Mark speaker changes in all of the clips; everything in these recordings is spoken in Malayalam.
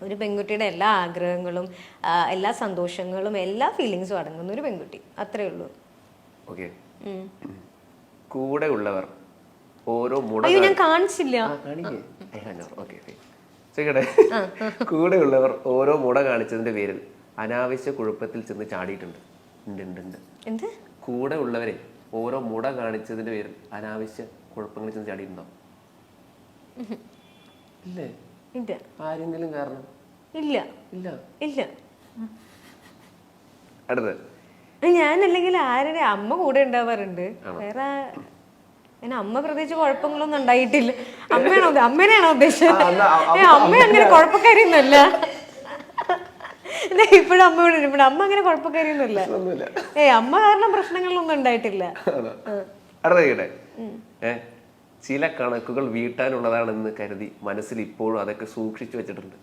Speaker 1: ഒരു പെൺകുട്ടിയുടെ എല്ലാ ആഗ്രഹങ്ങളും എല്ലാ സന്തോഷങ്ങളും എല്ലാ ഫീലിങ്സും അടങ്ങുന്ന ഒരു പെൺകുട്ടി, അത്രേ ഉള്ളൂ.
Speaker 2: ഓക്കെ. കൂടെ ഉള്ളവർ ഓരോ
Speaker 1: അയ്യോ ഞാൻ കാണിച്ചില്ല.
Speaker 2: കൂടെ ഉള്ളവർ ഓരോ മുട കാണിച്ചതിന്റെ പേരിൽ അനാവശ്യ കുഴപ്പത്തിൽ ചെന്ന് ചാടിയിട്ടുണ്ട്.
Speaker 1: എന്ത്?
Speaker 2: കൂടെ ഉള്ളവരെ ഓരോ മുട കാണിച്ചതിന്റെ പേരിൽ അനാവശ്യ കുഴപ്പങ്ങളിൽ ചെന്ന് ചാടിയിട്ടുണ്ടോ? ഇല്ലേ?
Speaker 1: ഇല്ല.
Speaker 2: ആരെങ്കിലും കാരണം?
Speaker 1: ഇല്ല
Speaker 2: ഇല്ല
Speaker 1: ഇല്ല.
Speaker 2: അടുത്ത്
Speaker 1: ഞാനല്ലെങ്കിൽ ആരുടെ അമ്മ കൂടെ ഉണ്ടാവാറുണ്ട്. വേറെ അമ്മ പ്രത്യേകിച്ച് കുഴപ്പങ്ങളൊന്നും ഉണ്ടായിട്ടില്ല. അമ്മേനെയാണോ ഉദ്ദേശിച്ചത്? അമ്മ അങ്ങനെ കുഴപ്പക്കാരിയൊന്നുമല്ല. ഇപ്പോഴും അമ്മ ഇവിടെ ഇവിടെ അമ്മ അങ്ങനെ കുഴപ്പക്കാരിയൊന്നുമില്ല. അമ്മ കാരണം പ്രശ്നങ്ങളൊന്നും ഉണ്ടായിട്ടില്ല.
Speaker 2: ചില കണക്കുകൾ വീട്ടാനുള്ളതാണെന്ന് കരുതി മനസ്സിൽ ഇപ്പോഴും അതൊക്കെ സൂക്ഷിച്ചു വെച്ചിട്ടുണ്ട്.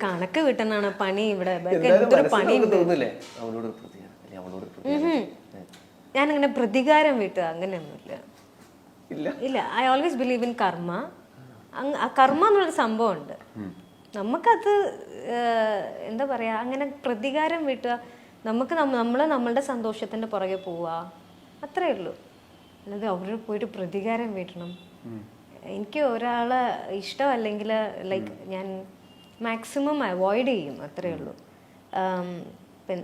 Speaker 1: കണക്ക് വീട്ടുന്നാണ് പണി ഇവിടെ. എന്തൊരു പണി
Speaker 2: തോന്നില്ലേ അവളോട്?
Speaker 1: ഞാനങ്ങനെ പ്രതികാരം വീട്ടുക അങ്ങനെയൊന്നുമില്ല. ഇല്ല. ഐ ഓൾവേസ് ബിലീവ് ഇൻ കർമ്മ. കർമ്മ എന്നുള്ളൊരു സംഭവം ഉണ്ട്. നമുക്കത് എന്താ പറയാ, അങ്ങനെ പ്രതികാരം വീട്ടുക, നമുക്ക് നമ്മളുടെ സന്തോഷത്തിന്റെ പുറകെ പോവുക, അത്രേ ഉള്ളൂ. അല്ലാതെ അവരോട് പോയിട്ട് പ്രതികാരം വീട്ടണം. എനിക്ക് ഒരാളെ ഇഷ്ടമല്ലെങ്കിൽ ലൈക്ക് ഞാൻ മാക്സിമം അവോയ്ഡ് ചെയ്യും, അത്രേ ഉള്ളൂ.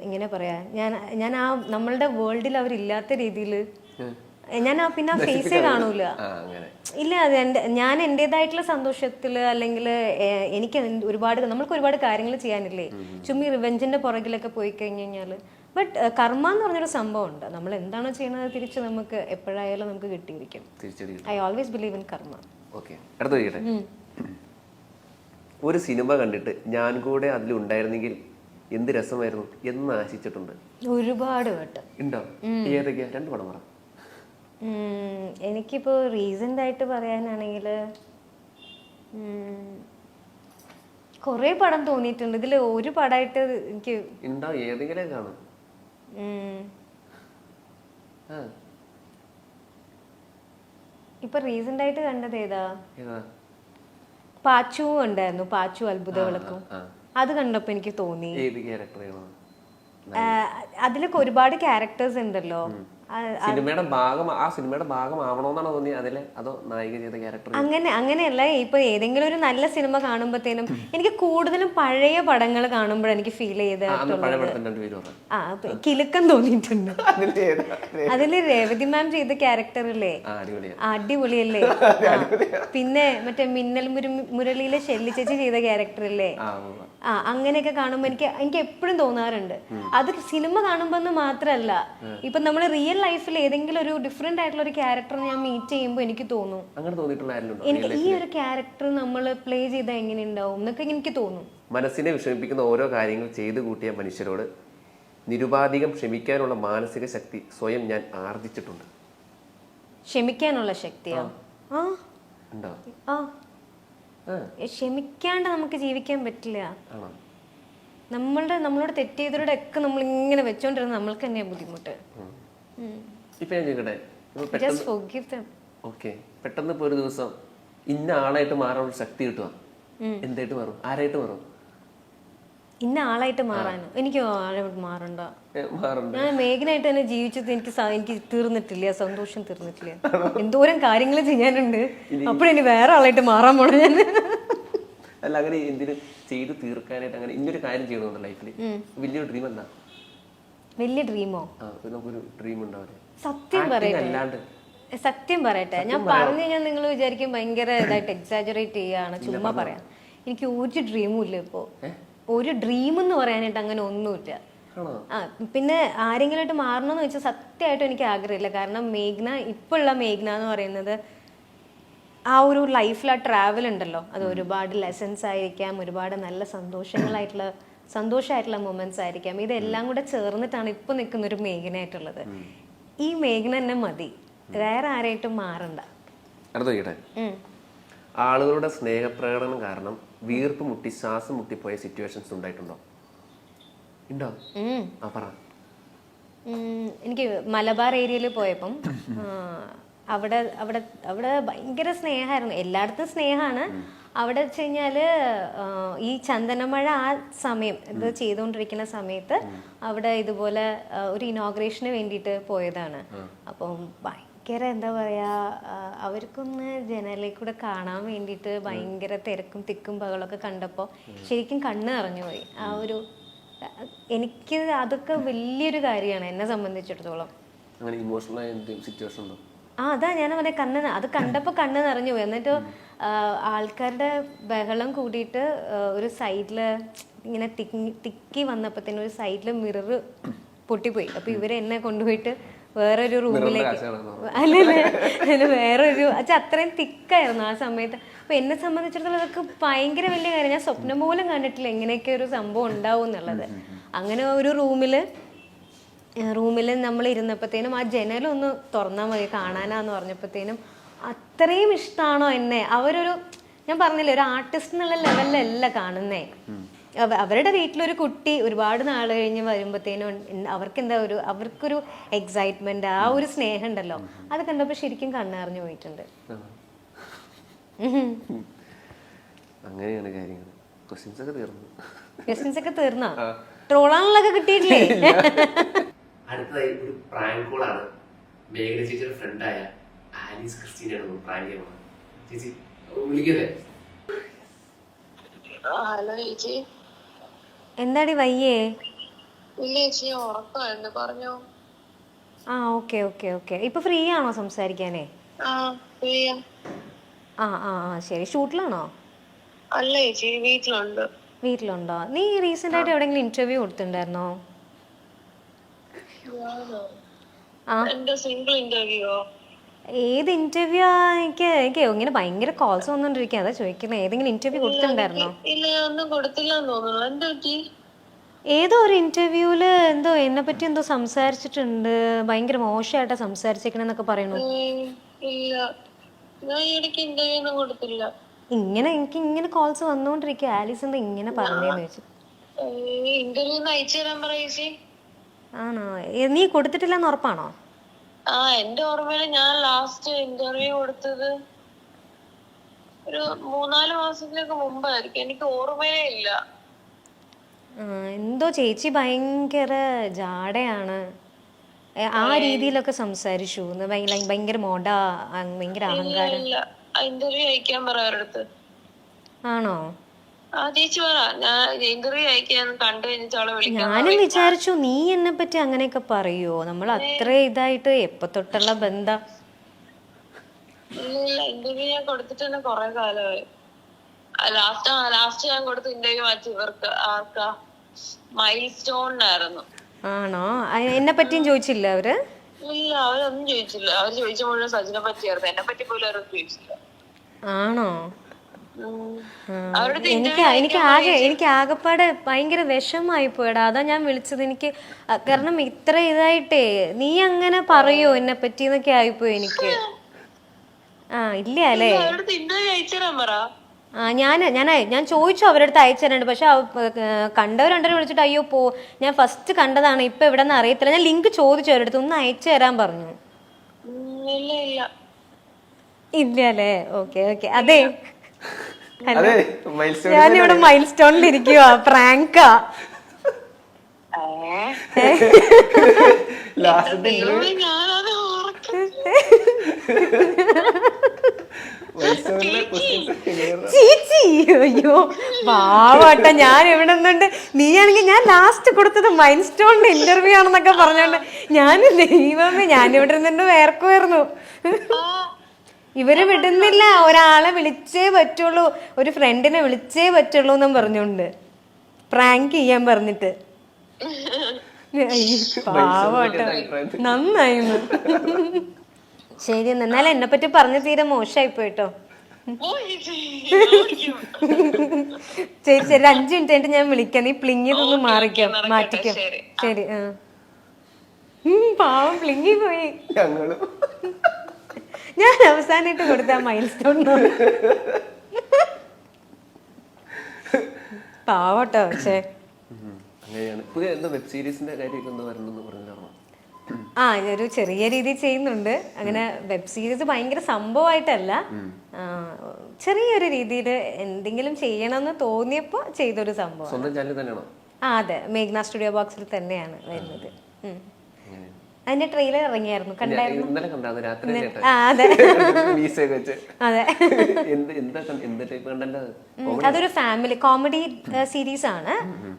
Speaker 1: ഇങ്ങനെ പറയാ, ഞാൻ ആ നമ്മളുടെ വേൾഡിൽ അവരില്ലാത്ത രീതിയിൽ ഞാൻ പിന്നെ ആ ഫേസേ കാണൂല. ഇല്ല, ഞാൻ എൻ്റെതായിട്ടുള്ള സന്തോഷത്തിൽ അല്ലെങ്കിൽ എനിക്ക് നമ്മൾക്ക് ഒരുപാട് കാര്യങ്ങൾ ചെയ്യാനില്ലേ, ചുമ്മാ റിവെഞ്ചിന്റെ പുറകിലൊക്കെ പോയി കഴിഞ്ഞു കഴിഞ്ഞാൽ. ബട്ട് കർമ്മ എന്ന് പറഞ്ഞൊരു സംഭവം ഉണ്ട്. നമ്മൾ എന്താണോ ചെയ്യുന്നത് തിരിച്ച് നമുക്ക് എപ്പോഴായാലും നമുക്ക് കിട്ടിയിരിക്കും. ഐ ഓൾവേസ് ബിലീവ് ഇൻ കർമ്മ.
Speaker 2: ഒരു സിനിമ കണ്ടിട്ട് ഞാൻ കൂടെ അതിലുണ്ടായിരുന്നെങ്കിൽ എന്ത് രസമായിരുന്നു എന്ന് ആശിച്ചിട്ടുണ്ട്?
Speaker 1: ഒരുപാട് വട്ടം.
Speaker 2: ഉണ്ടോ? ഏതൊക്കെയാ? 2 പടം പറ.
Speaker 1: എനിക്കിപ്പോ റീസെന്റ് ആയിട്ട് പറയാനാണെങ്കിൽ കൊറേ പടം തോന്നിയിട്ടുണ്ട്. ഇതില് ഒരു പടമായിട്ട് എനിക്ക്
Speaker 2: ഉണ്ടോ? ഏതെങ്കിലും കാണും.
Speaker 1: ഇപ്പൊ റീസെന്റ് ആയിട്ട് കണ്ടത് ഏതാ? പാച്ചു ഉണ്ടായിരുന്നു, പാച്ചു അത്ഭുത വിളക്കും. അത് കണ്ടപ്പോ എനിക്ക് തോന്നി അതിലൊക്കെ ഒരുപാട് ക്യാരക്ടേഴ്സ് ഉണ്ടല്ലോ.
Speaker 2: സിനിമയുടെ ഭാഗമാവണോന്നാണ് തോന്നിയത് അതിലെ, അതോ നായിക ചെയ്ത ക്യാരക്ടർ?
Speaker 1: അങ്ങനെയല്ല. ഇപ്പൊ ഏതെങ്കിലും ഒരു നല്ല സിനിമ കാണുമ്പോഴത്തേനും എനിക്ക് കൂടുതലും പഴയ പടങ്ങൾ കാണുമ്പോഴാണ് എനിക്ക് ഫീൽ ചെയ്തത് കിലുക്കം തോന്നിയിട്ടുണ്ട്. അതില് രേവതി മാം ചെയ്ത ക്യാരക്ടറില്ലേ, അടിപൊളിയല്ലേ. പിന്നെ മറ്റേ മിന്നൽ മുരളിയിലെ ഷെല്ലി ചേച്ചി ചെയ്ത ക്യാരക്ടറില്ലേ, അങ്ങനെയൊക്കെ കാണുമ്പോ എനിക്ക് എപ്പോഴും തോന്നാറുണ്ട്. അത് സിനിമ കാണുമ്പോ മാത്രല്ല, ഇപ്പൊ നമ്മള് റിയൽ ലൈഫിൽ ഏതെങ്കിലും ഒരു ഡിഫറെന്റ് ആയിട്ടുള്ള ഒരു ക്യാരക്ടർ ഞാൻ മീറ്റ് ചെയ്യുമ്പോൾ എനിക്ക് തോന്നും, എനിക്ക് ഈ ഒരു ക്യാരക്ടർ നമ്മൾ പ്ലേ ചെയ്താൽ എങ്ങനെ ഉണ്ടാവും എന്നൊക്കെ എനിക്ക് തോന്നും.
Speaker 2: മനസ്സിനെ വിഷമിപ്പിക്കുന്ന ഓരോ കാര്യങ്ങൾ ചെയ്തു കൂട്ടിയ മനുഷ്യരോട് നിരുപാധികം ക്ഷമിക്കാനുള്ള മാനസിക ശക്തി സ്വയം ഞാൻ ആർജിച്ചിട്ടുണ്ട്.
Speaker 1: ക്ഷമിക്കാനുള്ള ശക്തിയാ? ക്ഷമിക്കാണ്ട് നമുക്ക് ജീവിക്കാൻ പറ്റില്ല. നമ്മളോട് തെറ്റ് ചെയ്തവരുടെ ഒക്കെ നമ്മൾ ഇങ്ങനെ വെച്ചോണ്ടിരുന്ന നമ്മൾക്ക് തന്നെയാ ബുദ്ധിമുട്ട്.
Speaker 2: പെട്ടെന്ന് ഇപ്പൊ ഒരു ദിവസം ഇന്ന ആളായിട്ട് മാറാനുള്ള ശക്തി കിട്ടുക, എന്തായിട്ട് മാറും? ആരായിട്ട് മാറും?
Speaker 1: ഇന്ന ആളായിട്ട് മാറാനോ? എനിക്ക് ആളായിട്ട് മാറണ്ട. ഞാൻ മേഘനായിട്ട് തന്നെ ജീവിച്ചത് എനിക്ക് തീർന്നിട്ടില്ല, സന്തോഷം തീർന്നിട്ടില്ല. എന്തോരം കാര്യങ്ങൾ ചെയ്യാനുണ്ട്, അപ്പോഴെനി വേറെ ആളായിട്ട് മാറാൻ പോണ ഞാൻ.
Speaker 2: അല്ല, അങ്ങനെ എന്തിനു ചെയ്ത് തീർക്കാനായിട്ട് അങ്ങനെ ഇന്നൊരു കാര്യം ചെയ്യണമെന്ന് ലൈഫിൽ വലിയൊരു ഡ്രീം എന്താ?
Speaker 1: വലിയ ഡ്രീമോ?
Speaker 2: നമുക്കൊരു ഡ്രീം ഉണ്ടാവില്ലേ?
Speaker 1: സത്യം പറയട്ടെ, ഞാൻ പറഞ്ഞു കഴിഞ്ഞാൽ നിങ്ങൾ വിചാരിക്കും ഭയങ്കര ഇതായിട്ട് എക്സാജറേറ്റ് ചെയ്യാണ്, ചുമ്മാ പറയാം. എനിക്ക് ഒരു ഡ്രീമും ഇല്ല ഇപ്പോ. ഒരു ഡ്രീം എന്ന് പറയാനായിട്ട് അങ്ങനെ ഒന്നുമില്ല. പിന്നെ ആരെങ്കിലുമായിട്ട് മാറണമെന്ന് വെച്ചാൽ സത്യമായിട്ടും എനിക്ക് ആഗ്രഹമില്ല. കാരണം ഇപ്പോഴുള്ള മേഘ്ന എന്ന് പറയുന്നത് ആ ഒരു ലൈഫിൽ ആ ട്രാവൽ ഉണ്ടല്ലോ, അത് ഒരുപാട് ലെസൺസ് ആയിരിക്കാം, ഒരുപാട് നല്ല സന്തോഷമായിട്ടുള്ള മൊമെന്റ്സ് ആയിരിക്കാം. ഇതെല്ലാം കൂടെ ചേർന്നിട്ടാണ് ഇപ്പൊ നിൽക്കുന്ന ഒരു മേഘനായിട്ടുള്ളത്. ഈ മേഘന തന്നെ മതി, വേറെ ആരായിട്ടും മാറണ്ട.
Speaker 2: ആളുകളുടെ സ്നേഹപ്രകടനം കാരണം വീർപ്പ് മുട്ടി ശ്വാസം മുട്ടിപ്പോയ സിറ്റുവേഷൻസ് ഉണ്ടായിട്ടുണ്ടോ? ഉണ്ടോ?
Speaker 1: എനിക്ക് മലബാർ ഏരിയയിൽ പോയപ്പം അവിടെ അവിടെ അവിടെ ഭയങ്കര സ്നേഹമായിരുന്നു, എല്ലായിടത്തും സ്നേഹമാണ്. അവിടെ വെച്ച് കഴിഞ്ഞാല് ഈ ചന്ദനമഴ ആ സമയം ഇത് ചെയ്തുകൊണ്ടിരിക്കുന്ന സമയത്ത് അവിടെ ഇതുപോലെ ഒരു ഇനോഗ്രേഷന് വേണ്ടിയിട്ട് പോയതാണ്. അപ്പം ഭയങ്കര എന്താ പറയാ, അവർക്കൊന്ന് ജനലിൽ കൂടെ കാണാൻ വേണ്ടിയിട്ട് ഭയങ്കര തിരക്കും തിക്കും ബഹളമൊക്കെ കണ്ടപ്പോൾ ശരിക്കും കണ്ണ് നിറഞ്ഞു പോയി. ആ ഒരു എനിക്ക് അതൊക്കെ വലിയൊരു കാര്യമാണ് എന്നെ സംബന്ധിച്ചിടത്തോളം. അതാ ഞാൻ പറയാം, അത് കണ്ടപ്പോൾ കണ്ണ് നിറഞ്ഞു പോയി. എന്നിട്ട് ആൾക്കാരുടെ ബഹളം കൂടിയിട്ട് ഒരു സൈഡില് ഇങ്ങനെ തിക്കി വന്നപ്പോഴത്തേനും ഒരു സൈഡില് മിറർ പൊട്ടിപ്പോയി. അപ്പൊ എന്നെ കൊണ്ടുപോയിട്ട് വേറൊരു റൂമിലേക്ക്, അല്ലല്ല വേറൊരു അത്രയും തിക്കായിരുന്നു ആ സമയത്ത്. അപ്പൊ എന്നെ സംബന്ധിച്ചിടത്തോളം അതൊക്കെ ഭയങ്കര വലിയ കാര്യം. ഞാൻ സ്വപ്നം പോലും കണ്ടിട്ടില്ല ഇങ്ങനെയൊക്കെ ഒരു സംഭവം ഉണ്ടാവും എന്നുള്ളത്. അങ്ങനെ ഒരു റൂമിൽ നമ്മൾ ഇരുന്നപ്പോഴത്തേനും ആ ജനലൊന്ന് തുറന്നാൽ മതി കാണാനാന്ന് പറഞ്ഞപ്പോഴത്തേനും അത്രയും ഇഷ്ടമാണോ എന്നെ. ഞാൻ പറഞ്ഞില്ലേ, ഒരു ആർട്ടിസ്റ്റ് എന്നുള്ള ലെവലിലല്ല കാണുന്നേ. അവരുടെ വീട്ടിലൊരു കുട്ടി ഒരുപാട് നാൾ കഴിഞ്ഞ് വരുമ്പോഴത്തേനും അവർക്കൊരു എക്സൈറ്റ്മെന്റ്, ആ ഒരു സ്നേഹം ഉണ്ടല്ലോ, അത് കണ്ടപ്പോൾ ശരിക്കും കണ്ണറിഞ്ഞു പോയിട്ടുണ്ട്.
Speaker 2: അങ്ങനെയാണ് കാര്യങ്ങൾ.
Speaker 1: ക്വസ്റ്റ്യൻസ് ഒക്കെ തീർന്നോ? ട്രോളാനുള്ളതൊക്കെ കിട്ടിയിട്ടില്ലേ?
Speaker 2: അടുത്തതായി ഒരു പ്രാങ്ക് കോളാണ്. മേഘന ചേച്ചിയുടെ ഫ്രണ്ടായ ആലീസ് ക്രിസ്റ്റീനാണ് പ്രാങ്ക് ചെയ്യുന്നത്. ചേച്ചി വിളിക്കല്ലേ?
Speaker 3: ഹലോ ചേച്ചി.
Speaker 1: എന്താടി വയ്യേ?
Speaker 3: ഇല്ല ചേച്ചി, ഉറക്കമായിരുന്നു, പറഞ്ഞോ.
Speaker 1: ആ ഓക്കെ ഓക്കെ ഓക്കെ. ഇപ്പൊ ഫ്രീ ആണോ സംസാരിക്കാനേ?
Speaker 3: ആ ഫ്രീയാ.
Speaker 1: ആ ആ ആ ശരി. ഷൂട്ടിലാണോ?
Speaker 3: അല്ല ചേച്ചി, വീട്ടിലുണ്ട്.
Speaker 1: വീട്ടിലുണ്ടോ? നീ റീസെന്റ് ആയിട്ട് എവിടെയെങ്കിലും ഇന്റർവ്യൂ കൊടുത്തിട്ടുണ്ടായിരുന്നോ?
Speaker 3: എന്റെ സിംഗിൾ ഇന്റർവ്യൂയോ?
Speaker 1: ഏത് ഇന്റർവ്യൂ? എനിക്ക് ഇങ്ങനെ ഭയങ്കര കോൾസ് വന്നോണ്ടിരിക്കുക, അതാ ചോദിക്കുന്നത്. ഏതെങ്കിലും ഇന്റർവ്യൂ കൊടുത്തിട്ടുണ്ടായിരുന്നോ?
Speaker 3: ഇല്ല, ഒന്നും കൊടുത്തില്ലെന്ന് തോന്നുന്നു. എന്താ പറ്റി?
Speaker 1: ഏതോ ഒരു ഇന്റർവ്യൂല് എന്തോ എന്നെ പറ്റി എന്തോ സംസാരിച്ചിട്ടുണ്ട്, ഭയങ്കര മോശമായിട്ടാ സംസാരിച്ചേക്കണെന്നൊക്കെ പറയുന്നു.
Speaker 3: ഇല്ല, ഞാൻ ഇടയ്ക്ക് ഇന്റർവ്യൂ ഒന്നും കൊടുത്തില്ല.
Speaker 1: എനിക്ക് ഇങ്ങനെ കോൾസ് വന്നോണ്ടിരിക്കുക. ആലീസ് എന്താ ഇങ്ങനെ പറഞ്ഞേന്ന് ചോദിച്ചു.
Speaker 3: ഇന്റർവ്യൂ അയച്ചു തരാൻ പറ ചേച്ചി.
Speaker 1: ആണോ? നീ കൊടുത്തിട്ടില്ലെന്ന് ഉറപ്പാണോ?
Speaker 3: ആ, എന്റെ ഓർമ്മയില് ഞാൻ ലാസ്റ്റ് ഇന്റർവ്യൂ കൊടുത്തത് ഒരു 3-4 മാസത്തിലേക്ക് മുമ്പായിരിക്കും, എനിക്ക് ഓർമ്മയേ ഇല്ല.
Speaker 1: എന്തോ ചേച്ചി ഭയങ്കര ജാടയാണ്, ആ രീതിയിലൊക്കെ സംസാരിച്ചു. ഭയങ്കര ഭയങ്കര അഹങ്കാരം.
Speaker 3: ഇന്റർവ്യൂ അയക്കാൻ പറ അവരടുത്ത്.
Speaker 1: ആണോ?
Speaker 3: ആ ചേച്ചി പറ, ഞാൻ ഇന്റർവ്യൂ അയക്കാൻ കണ്ടു കഴിഞ്ഞിട്ട് അവളെ വിളിക്കാം.
Speaker 1: ഞാനും വിചാരിച്ചു നീ എന്നെ പറ്റി അങ്ങനെയൊക്കെ പറയോ, നമ്മൾ അത്ര ഇതായിട്ട് എപ്പോ തൊട്ടുള്ള ബന്ധം.
Speaker 3: ഇല്ല, ഇന്റർവ്യൂ ഞാൻ കൊടുത്തിട്ട് തന്നെ കൊറേ കാലമായി. ലാസ്റ്റ് ഞാൻ കൊടുത്ത ഇന്റർവ്യൂ മാറ്റി ഇവർക്ക് ആർക്കാ, മൈൽ സ്റ്റോണിനായിരുന്നു.
Speaker 1: ആണോ? എന്നെ പറ്റിയും ചോദിച്ചില്ല അവര്?
Speaker 3: ഇല്ല, അവരൊന്നും ചോദിച്ചില്ല. അവര് ചോദിച്ച മുഴുവൻ സജിനെ പറ്റിയായിരുന്നു, എന്നെ പറ്റി പോലും അവരൊന്നും ചോദിച്ചില്ല.
Speaker 1: ആണോ? എനിക്ക് ആകെപ്പാടെ ഭയങ്കര വിഷമായി പോയടാ, അതാ ഞാൻ വിളിച്ചത്. എനിക്ക് കാരണം ഇത്ര ഇതായിട്ടേ നീ അങ്ങനെ പറയോ എന്നെ പറ്റി എന്നൊക്കെ ആയിപ്പോയി എനിക്ക്. ആ ഇല്ല അല്ലേ? ആ ഞാൻ ചോദിച്ചു അവരടുത്ത് അയച്ചു തരാണ്ട്. പക്ഷെ കണ്ടവരുണ്ടോ വിളിച്ചിട്ട് അയ്യോ ഞാൻ ഫസ്റ്റ് കണ്ടതാണ്, ഇപ്പൊ എവിടെന്ന് അറിയത്തില്ല. ഞാൻ ലിങ്ക് ചോദിച്ചു അവരടുത്ത്, ഒന്ന് അയച്ചു തരാൻ പറഞ്ഞു. ഇല്ല അല്ലേ? Okay okay. അതെ, ഞാനിവിടെ മൈൽ സ്റ്റോണിൽ ഇരിക്കുക, പ്രാങ്കാ. ചീച്ചി അയ്യോ പാവട്ട, ഞാൻ എവിടെ നിന്നുണ്ട്. നീയാണെങ്കിൽ ഞാൻ ലാസ്റ്റ് കൊടുത്തത് മൈൽ സ്റ്റോണിന്റെ ഇന്റർവ്യൂ ആണെന്നൊക്കെ പറഞ്ഞോണ്ട് ഞാൻ ദൈവമേ ഞാനിവിടെ നിന്നുണ്ട് വേർക്കുമായിരുന്നു. ഇവര് വിടുന്നില്ല, ഒരാളെ വിളിച്ചേ പറ്റുള്ളൂ, ഒരു ഫ്രണ്ടിനെ വിളിച്ചേ പറ്റുള്ളൂ എന്നും പറഞ്ഞോണ്ട് പ്രാങ്ക് ചെയ്യാൻ പറഞ്ഞിട്ട്. പാവട്ടോ, നന്നായിരുന്നു. ശരി, എന്നാലും എന്നെ പറ്റി പറഞ്ഞ തീരെ മോശമായി പോയിട്ടോ. ശരി ശരി, 5 മിനിറ്റ് ആയിട്ട് ഞാൻ വിളിക്കാം, നീ പ്ലിങ്ങിതൊന്ന് മാറ്റിക്കോ. ശരി. പാവം പ്ലിങ്ങി പോയി. ഞാൻ അവസാനമായിട്ട് കൊടുത്ത മൈൽ സ്റ്റോൺ പാവട്ടോ. പക്ഷേ
Speaker 2: അങ്ങനെയാണ്. പുതിയ എന്താ വെബ് സീരീസിന്റെ കാര്യമൊക്കെ ഒന്ന് വരണമെന്ന് പറഞ്ഞാണോ?
Speaker 1: ഒരു ചെറിയ രീതിയിൽ ചെയ്യുന്നുണ്ട്. അങ്ങനെ വെബ് സീരീസ് ഭയങ്കര സംഭവമായിട്ടല്ല, ചെറിയൊരു രീതിയിൽ എന്തെങ്കിലും ചെയ്യണമെന്ന് തോന്നിയപ്പോൾ ചെയ്തൊരു സംഭവം.
Speaker 2: സ്വന്തം ചാനൽ തന്നെയാണോ?
Speaker 1: അതെ, മേഘ്ന സ്റ്റുഡിയോ ബോക്സിൽ തന്നെയാണ് വരുന്നത്. അതിന്റെ ട്രെയിലർ ഇറങ്ങിയായിരുന്നു, കണ്ടായിരുന്നു?
Speaker 2: ഇന്നലെ കണ്ടായിരുന്നു രാത്രി.
Speaker 1: അതെ അതെ. അതൊരു ഫാമിലി കോമഡി സീരീസ് ആണ്.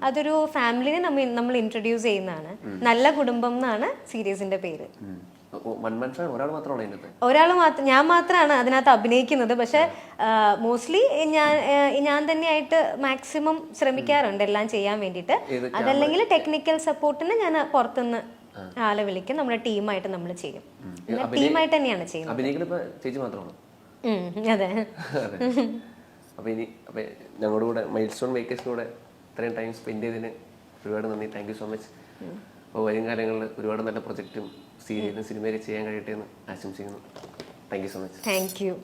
Speaker 1: അതൊരു ഫാമിലിനെ നമ്മൾ ഇൻട്രൊഡ്യൂസ് ചെയ്യുന്നതാണ്. നല്ല കുടുംബം എന്നാണ് സീരീസിന്റെ പേര്. ഒരാൾ മാത്രം, ഞാൻ മാത്രമാണ് അതിനകത്ത് അഭിനയിക്കുന്നത്. പക്ഷെ മോസ്റ്റ്ലി ഞാൻ തന്നെയായിട്ട് മാക്സിമം ശ്രമിക്കാറുണ്ട് എല്ലാം ചെയ്യാൻ വേണ്ടിയിട്ട്. അതല്ലെങ്കിൽ ടെക്നിക്കൽ സപ്പോർട്ടിന് ഞാൻ പുറത്തുനിന്ന് ആളെ വിളിക്കും. നമ്മുടെ ടീമായിട്ട് നമ്മൾ ചെയ്യും. ടീമായിട്ട് തന്നെയാണ് ചെയ്യുന്നത്. അതെ.
Speaker 2: അപ്പൊ ഞങ്ങളുടെ കൂടെ മൈൽ സ്റ്റോൺ മേക്കേഴ്സിന്റെ കൂടെ ഇത്രയും ടൈം സ്പെൻഡ് ചെയ്തതിന് ഒരുപാട് നന്ദി. Thank you so much. അപ്പോൾ വരും കാലങ്ങളിൽ ഒരുപാട് നല്ല പ്രൊജക്റ്റും സീരിയലും സിനിമയിൽ ചെയ്യാൻ കഴിയട്ടെ എന്ന് ആശംസിക്കുന്നു. Thank you so much.
Speaker 1: Thank you.